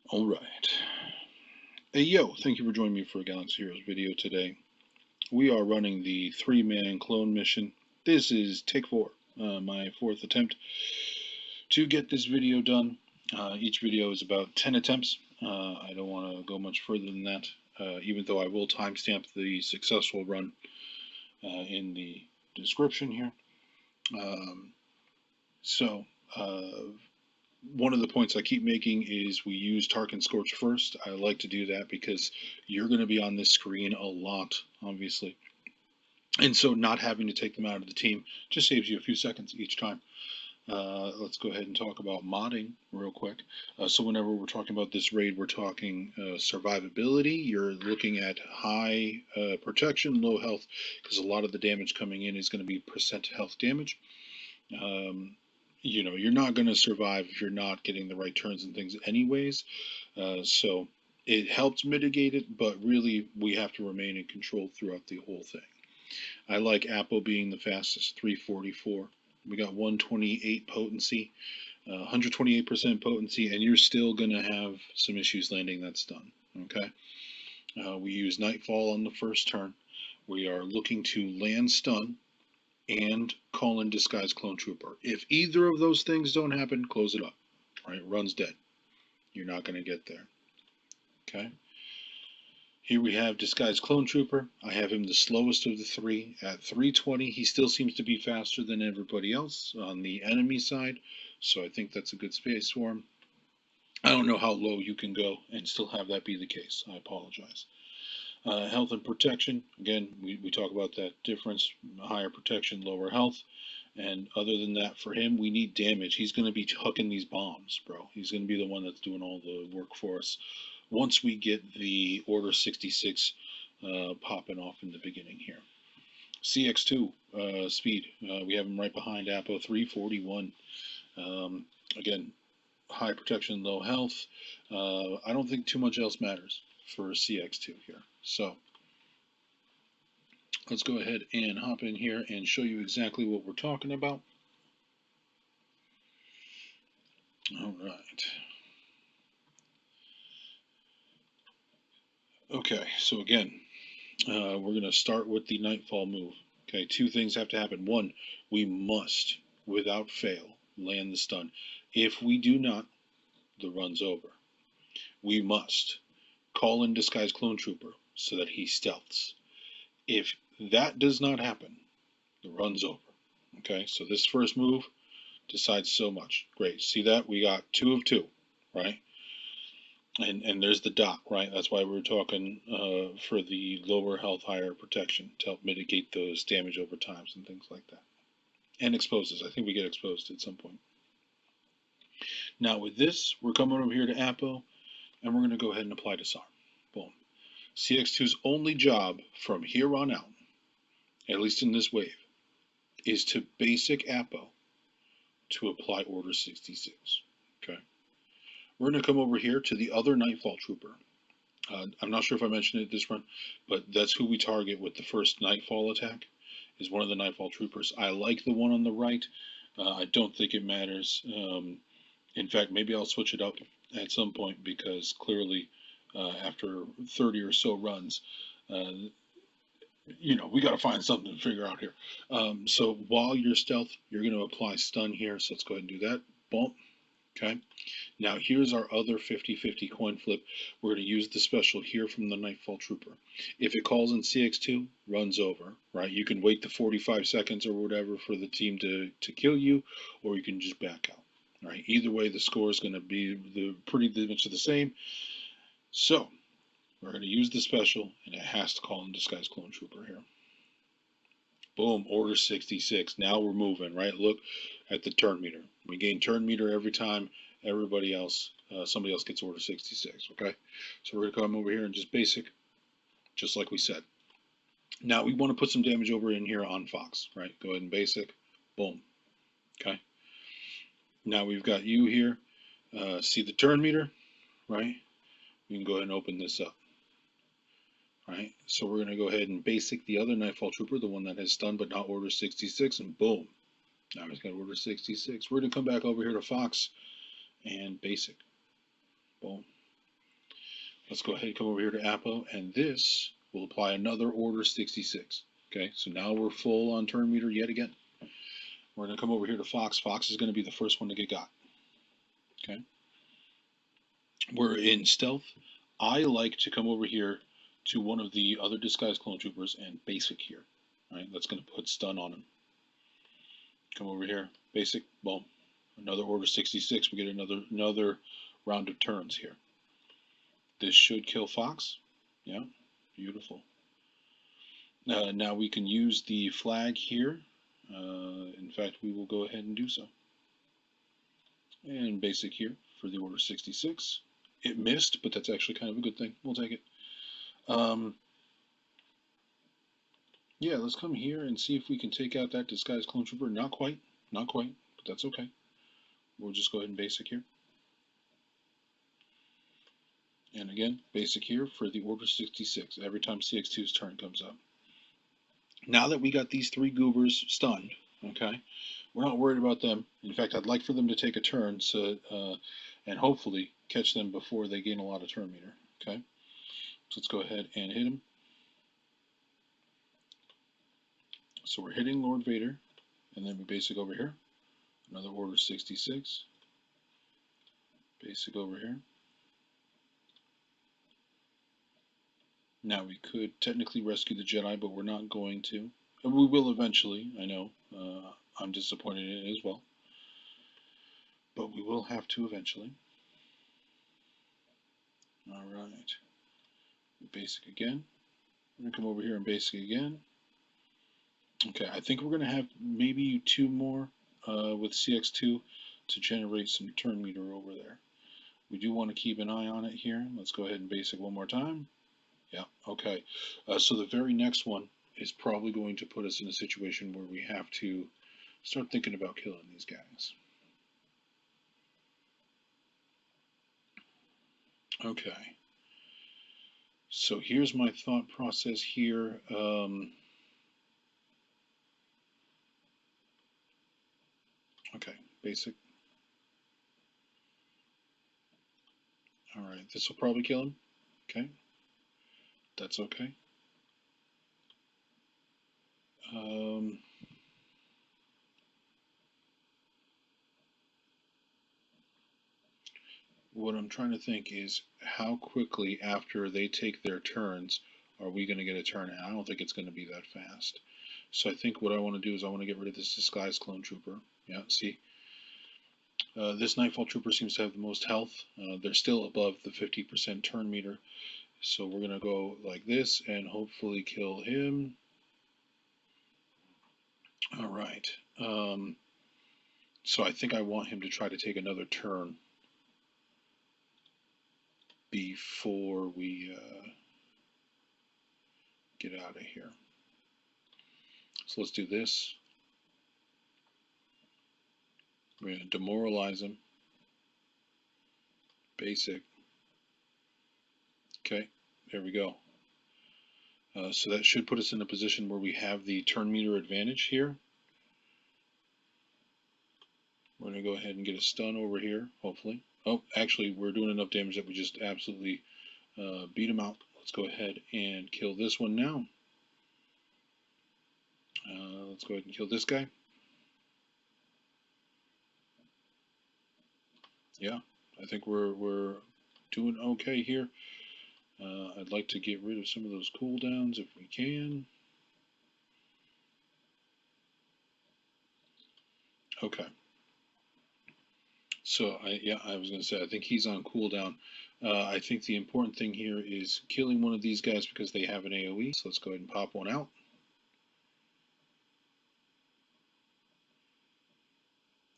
All right. Hey, yo, thank you for joining me for a Galaxy Heroes video today. We are running the 3-man clone mission. This is take 4, my 4th attempt to get this video done. Each video is about 10 attempts. I don't want to go much further than that, even though I will timestamp the successful run in the description here. Um, so, one of the points I keep making is we use Tarkin Scorch first. I like to do that because you're going to be on this screen a lot, obviously. And so not having to take them out of the team just saves you a few seconds each time. Let's go ahead and talk about modding real quick. So whenever we're talking about this raid, we're talking survivability. You're looking at high protection, low health, because a lot of the damage coming in is going to be percent health damage. You're not going to survive if you're not getting the right turns and things anyways. So it helps mitigate it, but really we have to remain in control throughout the whole thing. I like Apple being the fastest, 344. We got 128 potency, 128% potency, and you're still going to have some issues landing that stun. Okay. We use Nightfall on the first turn. We are looking to land stun and call in Disguise Clone Trooper. If either of those things don't happen, close it up. Right? Run's dead. You're not going to get there. Okay. Here we have Disguise Clone Trooper. I have him the slowest of the three at 320. He still seems to be faster than everybody else on the enemy side, so I think that's a good space for him. I don't know how low you can go and still have that be the case. I apologize. Health and protection. Again, we talk about that difference, higher protection, lower health. And other than that, for him, we need damage. He's going to be hucking these bombs, bro. He's going to be the one that's doing all the work for us once we get the Order 66 popping off in the beginning here. CX2 speed. We have him right behind Apo 341. Again, high protection, low health. I don't think too much else matters for CX2 here. So let's go ahead and hop in here and show you exactly what we're talking about. All right. Okay, so again, we're going to start with the Nightfall move. Okay, two things have to happen. One, we must, without fail, land the stun. If we do not, the run's over. We must call in Disguise Clone Trooper so that he stealths. If that does not happen, the run's over. Okay, so this first move decides so much. Great, see that? We got 2 of 2, right? And there's the dot, right? That's why we're talking for the lower health, higher protection to help mitigate those damage over times and things like that. And exposes. I think we get exposed at some point. Now with this, we're coming over here to Apo, and we're going to go ahead and apply Disarm. Boom. CX2's only job from here on out, at least in this wave, is to basic Apo to apply Order 66. Okay. We're going to come over here to the other Nightfall Trooper. I'm not sure if I mentioned it this run, but that's who we target with the first Nightfall attack, is one of the Nightfall Troopers. I like the one on the right. I don't think it matters. In fact, maybe I'll switch it up at some point because clearly after 30 or so runs, we got to find something to figure out here. So while you're stealth, you're going to apply stun here. So let's go ahead and do that. Boom. Okay. Now here's our other 50-50 coin flip. We're going to use the special here from the Nightfall Trooper. If it calls in CX2, runs over, right? You can wait the 45 seconds or whatever for the team to kill you, or you can just back out. Right? Either way, the score is going to be pretty much the same. So we're going to use the special, and it has to call in Disguise Clone Trooper here. Boom, Order 66. Now we're moving, right? Look at the turn meter. We gain turn meter every time somebody else gets Order 66, okay? So we're going to come over here and just basic, just like we said. Now we want to put some damage over in here on Fox, right? Go ahead and basic. Boom. Okay. Now we've got you here. See the turn meter, right? We can go ahead and open this up. Right, so we're going to go ahead and basic the other Nightfall Trooper, the one that has stun but not Order 66, and boom. Now he's got Order 66. We're going to come back over here to Fox and basic. Boom. Let's go ahead and come over here to Apo, and this will apply another order 66. Okay, so now we're full on turn meter yet again. We're going to come over here to Fox. Fox is going to be the first one to get got. Okay, we're in stealth. I like to come over here to one of the other disguised clone troopers and basic here. All right, that's going to put stun on him. Come over here, basic, boom. Another order 66. We get another round of turns here. This should kill Fox. Yeah, beautiful. Now we can use the flag here. In fact, we will go ahead and do so. And basic here for the order 66. It missed, but that's actually kind of a good thing. We'll take it. Yeah, let's come here and see if we can take out that disguised clone trooper. Not quite, but that's okay. We'll just go ahead and basic here. And again, basic here for the order 66, every time CX2's turn comes up. Now that we got these three goobers stunned, okay, we're not worried about them. In fact, I'd like for them to take a turn and hopefully catch them before they gain a lot of turn meter, okay? So let's go ahead and hit him. So we're hitting Lord Vader, and then we basic over here. Another order 66. Basic over here. Now we could technically rescue the Jedi, but we're not going to. And we will eventually, I know. I'm disappointed in it as well. But we will have to eventually. Alright. Basic again. We're going to come over here and basic again. Okay, I think we're going to have maybe two more with CX2 to generate some turn meter over there. We do want to keep an eye on it here. Let's go ahead and basic one more time. Yeah, okay. So the very next one is probably going to put us in a situation where we have to start thinking about killing these guys. Okay. So here's my thought process here. Okay, basic. Alright, this will probably kill him. Okay. That's okay. What I'm trying to think is how quickly after they take their turns are we going to get a turn? And I don't think it's going to be that fast. So I think what I want to do is I want to get rid of this disguised clone trooper. Yeah, see? This Nightfall trooper seems to have the most health. They're still above the 50% turn meter. So we're going to go like this and hopefully kill him. All right. So I think I want him to try to take another turn before we get out of here. So let's do this. We're going to demoralize him. Basic. Okay, there we go. So that should put us in a position where we have the turn meter advantage here. We're going to go ahead and get a stun over here, hopefully. Oh, actually, we're doing enough damage that we just absolutely beat him out. Let's go ahead and kill this one now. Let's go ahead and kill this guy. Yeah, I think we're doing okay here. I'd like to get rid of some of those cooldowns if we can. Okay. So I was going to say I think he's on cooldown. I think the important thing here is killing one of these guys because they have an AoE. So let's go ahead and pop one out.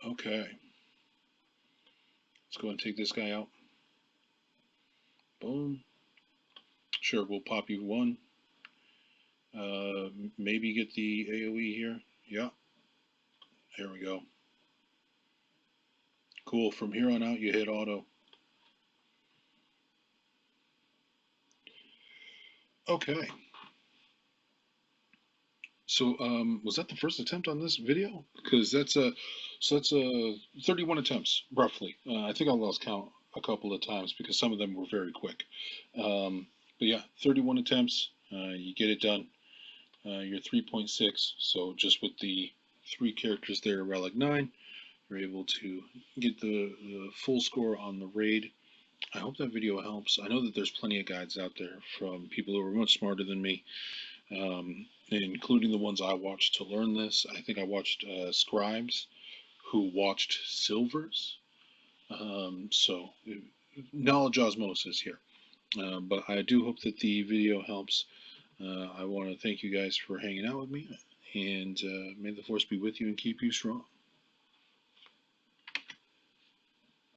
Okay. Let's go ahead and take this guy out. Boom. Sure, we'll pop you one. Maybe get the AoE here. Yeah. There we go. Cool. From here on out, you hit auto. Okay. So, was that the first attempt on this video? Because that's 31 attempts roughly. I think I lost count. a couple of times because some of them were very quick. But yeah, 31 attempts, you get it done. You're 3.6, so just with the 3 characters there, Relic 9, you're able to get the full score on the raid. I hope that video helps. I know that there's plenty of guides out there from people who are much smarter than me, including the ones I watched to learn this. I think I watched Scribes, who watched Silvers. So knowledge osmosis here. But I do hope that the video helps. I want to thank you guys for hanging out with me, and may the force be with you and keep you strong.